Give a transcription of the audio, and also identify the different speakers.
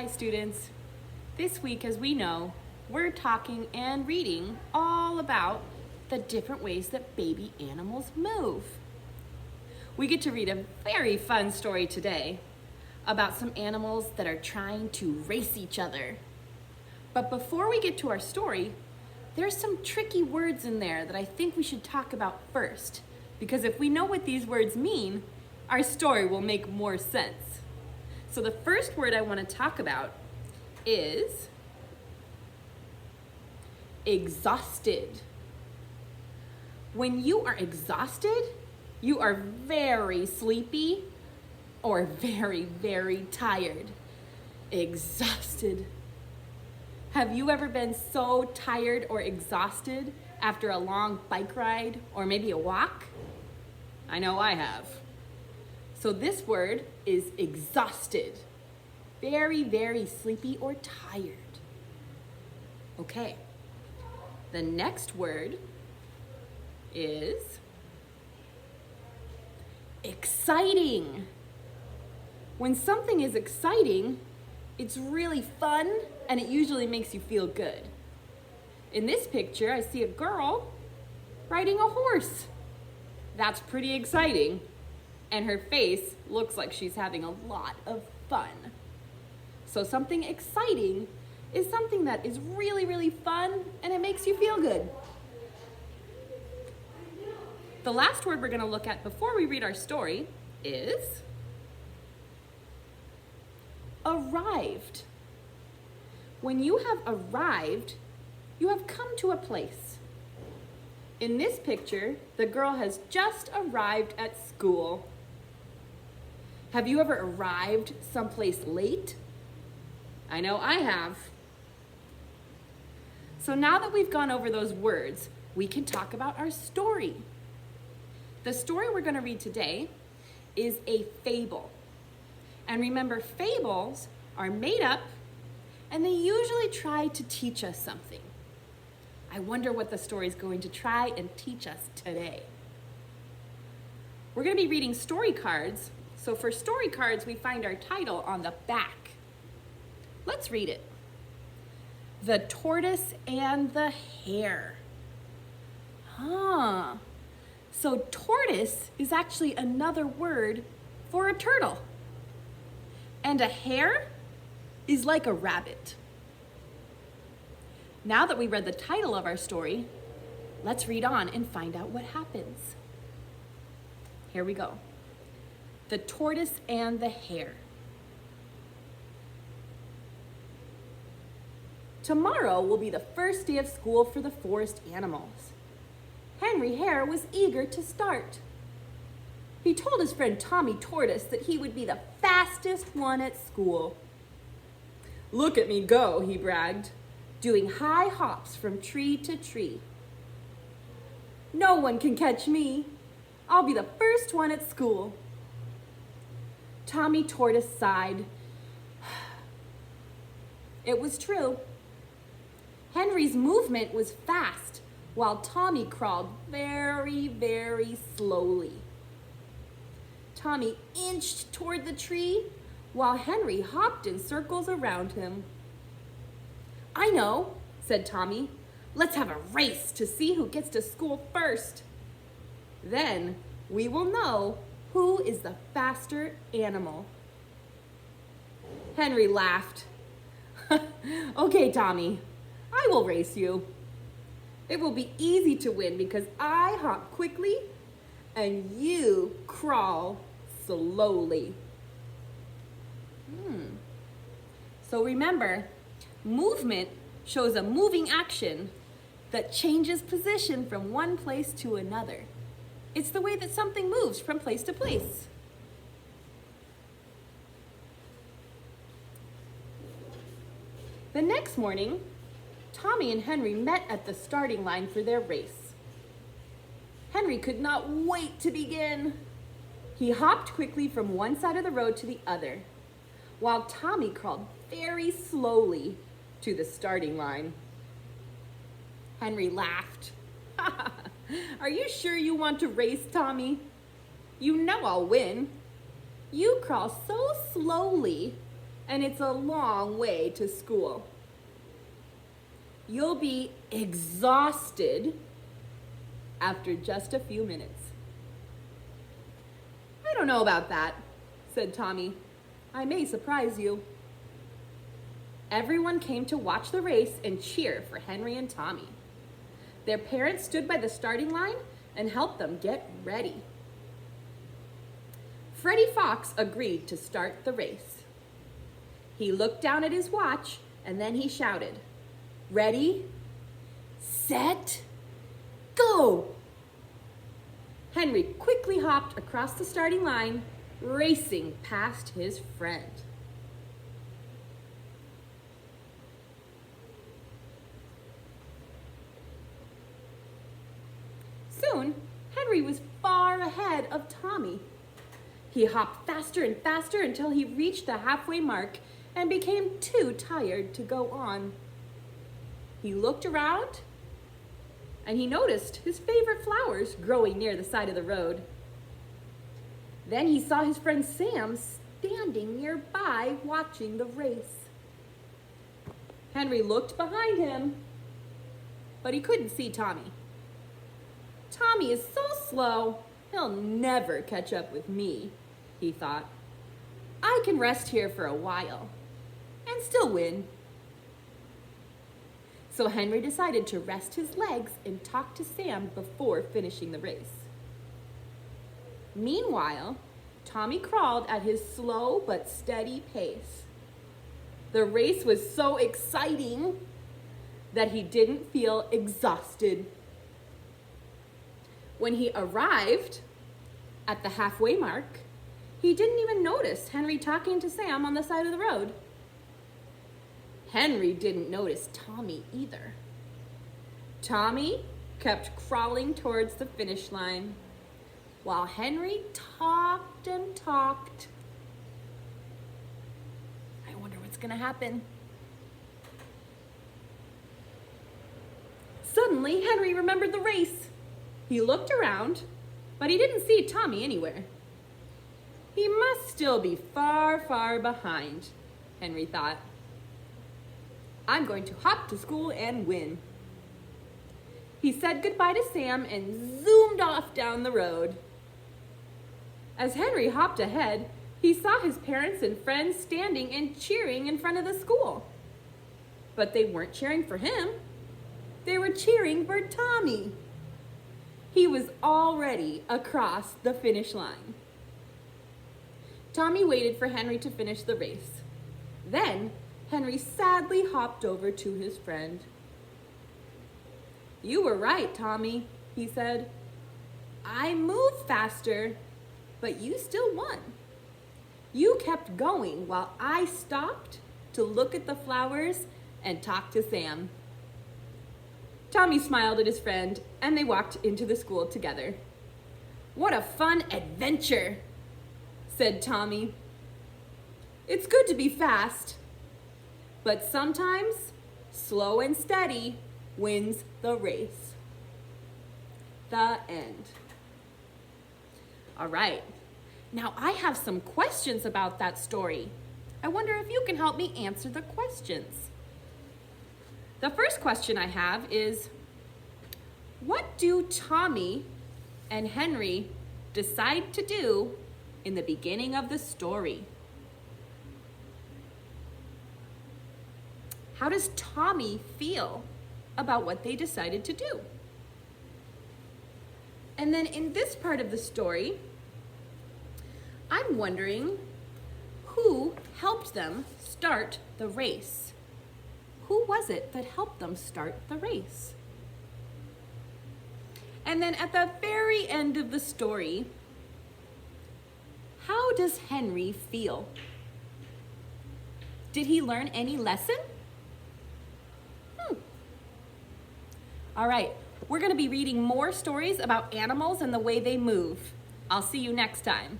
Speaker 1: Hi students. This week, as we know, we're talking and reading all about the different ways that baby animals move. We get to read a very fun story today about some animals that are trying to race each other. But before we get to our story, there's some tricky words in there that I think we should talk about first, because if we know what these words mean, our story will make more sense. So the first word I want to talk about is exhausted. When you are exhausted, you are very sleepy or very, very tired. Exhausted. Have you ever been so tired or exhausted after a long bike ride or maybe a walk? I know I have. So this word is exhausted. Very, very sleepy or tired. Okay. The next word is exciting. When something is exciting, it's really fun and it usually makes you feel good. In this picture, I see a girl riding a horse. That's pretty exciting. And her face looks like she's having a lot of fun. So something exciting is something that is really, really fun and it makes you feel good. The last word we're going to look at before we read our story is arrived. When you have arrived, you have come to a place. In this picture, the girl has just arrived at school. Have you ever arrived someplace late? I know I have. So now that we've gone over those words, we can talk about our story. The story we're going to read today is a fable. And remember, fables are made up and they usually try to teach us something. I wonder what the story is going to try and teach us today. We're going to be reading story cards. So for story cards, we find our title on the back. Let's read it. The Tortoise and the Hare. So tortoise is actually another word for a turtle. And a hare is like a rabbit. Now that we read the title of our story, let's read on and find out what happens. Here we go. The Tortoise and the Hare. Tomorrow will be the first day of school for the forest animals. Henry Hare was eager to start. He told his friend Tommy Tortoise that he would be the fastest one at school. "Look at me go," he bragged, doing high hops from tree to tree. "No one can catch me. I'll be the first one at school." Tommy Tortoise sighed. It was true. Henry's movement was fast, while Tommy crawled very, very slowly. Tommy inched toward the tree, while Henry hopped in circles around him. "I know," said Tommy. "Let's have a race to see who gets to school first. Then we will know who is the faster animal." Henry laughed. "Okay, Tommy, I will race you. It will be easy to win because I hop quickly and you crawl slowly." So remember, movement shows a moving action that changes position from one place to another. It's the way that something moves from place to place. The next morning, Tommy and Henry met at the starting line for their race. Henry could not wait to begin. He hopped quickly from one side of the road to the other, while Tommy crawled very slowly to the starting line. Henry laughed. "Are you sure you want to race, Tommy? You know I'll win. You crawl so slowly and it's a long way to school. You'll be exhausted after just a few minutes." "I don't know about that," said Tommy. "I may surprise you." Everyone came to watch the race and cheer for Henry and Tommy. Their parents stood by the starting line and helped them get ready. Freddie Fox agreed to start the race. He looked down at his watch and then he shouted, "Ready, set, go!" Henry quickly hopped across the starting line, racing past his friend. Soon, Henry was far ahead of Tommy. He hopped faster and faster until he reached the halfway mark and became too tired to go on. He looked around and he noticed his favorite flowers growing near the side of the road. Then he saw his friend Sam standing nearby watching the race. Henry looked behind him, but he couldn't see Tommy. "Tommy is so slow, he'll never catch up with me," he thought. "I can rest here for a while and still win." So Henry decided to rest his legs and talk to Sam before finishing the race. Meanwhile, Tommy crawled at his slow but steady pace. The race was so exciting that he didn't feel exhausted. When he arrived at the halfway mark, he didn't even notice Henry talking to Sam on the side of the road. Henry didn't notice Tommy either. Tommy kept crawling towards the finish line while Henry talked and talked. I wonder what's gonna happen. Suddenly, Henry remembered the race. He looked around, but he didn't see Tommy anywhere. He must still be far, far behind, Henry thought. "I'm going to hop to school and win." He said goodbye to Sam and zoomed off down the road. As Henry hopped ahead, he saw his parents and friends standing and cheering in front of the school. But they weren't cheering for him. They were cheering for Tommy. He was already across the finish line. Tommy waited for Henry to finish the race. Then, Henry sadly hopped over to his friend. "You were right, Tommy," he said. "I moved faster, but you still won. You kept going while I stopped to look at the flowers and talk to Sam." Tommy smiled at his friend, and they walked into the school together. "What a fun adventure," said Tommy. "It's good to be fast, but sometimes slow and steady wins the race." The end. All right, now I have some questions about that story. I wonder if you can help me answer the questions. The first question I have is, what do Tommy and Henry decide to do in the beginning of the story? How does Tommy feel about what they decided to do? And then in this part of the story, I'm wondering who helped them start the race? Who was it that helped them start the race? And then at the very end of the story, how does Henry feel? Did he learn any lesson? All right, we're going to be reading more stories about animals and the way they move. I'll see you next time.